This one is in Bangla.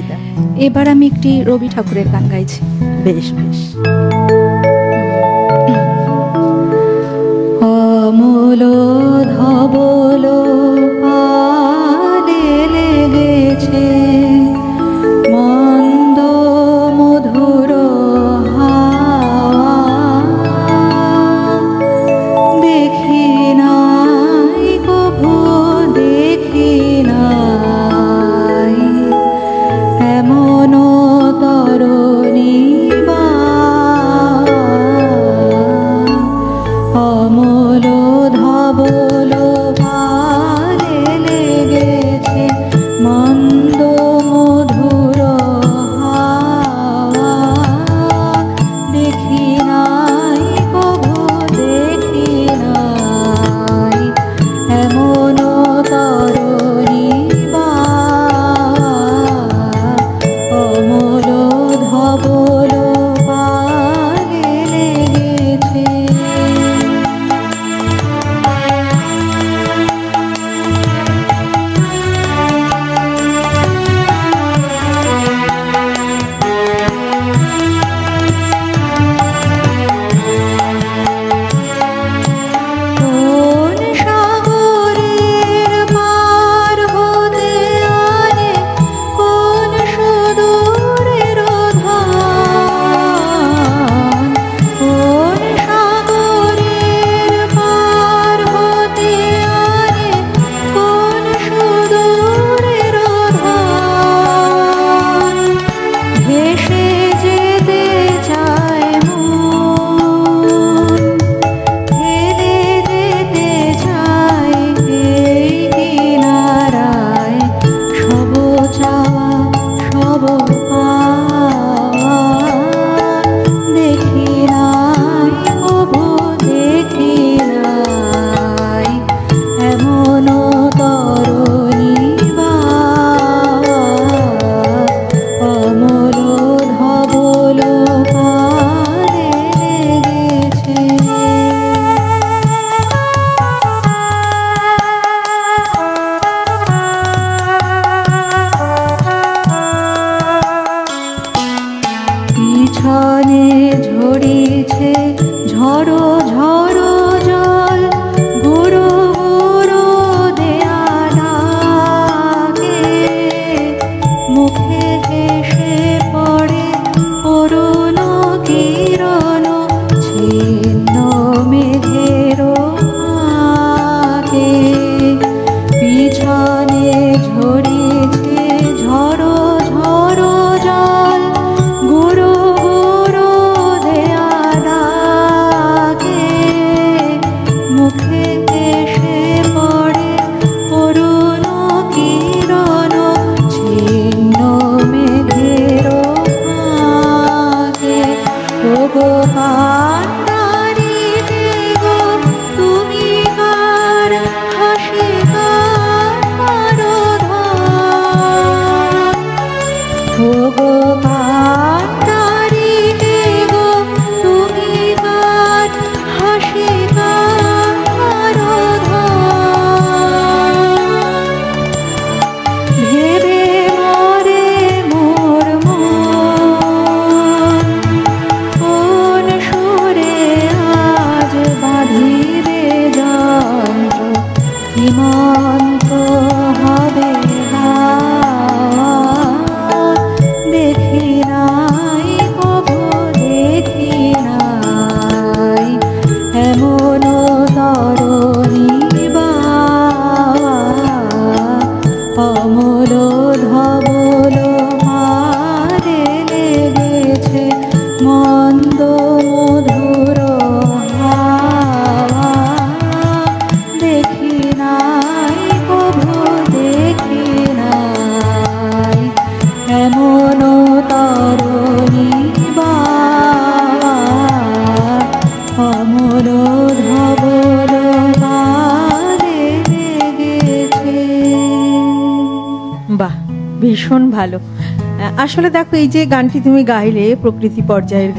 এটা। এবার আমি একটি রবি ঠাকুরের গান গাইছি। বেশ বেশ। অমল ধবল পালে লেগেছে মন্দ মধুর হাওয়া, দেখি নাই কভু দেখি নাই এমন তরণী বা অমল ধবল পালে লেগেছে মন্দ মধুর হাওয়া, দেখি নাই কভু দেখি নাই এমন তরণী বা অমল ধবল পালে লেগেছে। কোন সাগরের পার হতে আনে কোন সুদূরের ধান, কোন সাগরের পার হতে আনে কোন সুদূরের ধান, ভেসে যেতে চায় মন, ফেলে যেতে চায় এই কিনারায় সব চাওয়া সব পাওয়া, দেখি নাই কভু দেখি নাই এমন তরণী বা অমল ধবল পালে লেগেছে। পিছনে ঝরিছে ঝড়ো ঝড়ো জল, গুরু গুরু দেয়া ডাকে, মুখে হেসে পড়ে অরুণ কিরণ ছিন্ন মেঘের ফাঁকে, পিছনে ঝরিছে ঝড়ো ঝড়ো জল, গুরু গুরু দেয়া ডাকে, মুখে এসে পড়ে অরুণ কিরণ ছিন্ন মেঘের ফাঁকে। ওগো কান্ডারি গো তুমি কার হাসি কার মারোধান, ওগো কান্ডারি গো তুমি কার হাসি কার মারোধান, ভেবে মরে মোর মন, কোন সুরে আজ বাঁধিবে যন্ত্র হিমন্ত হবে হাওয়া, দেখি নাই কভু দেখি নাই এমন তরণী বা অমল ধবল পালে লেগেছে মন্দ মধুর হাওয়া, দেখি নাই কভু দেখি নাই এমন তরণী বা অমল ধবল পালে লেগেছে। বাহ, ভীষণ ভালো। আসলে দেখো, এই যে গানটি তুমি গাইলে প্রকৃতি পর্যায়ের গান,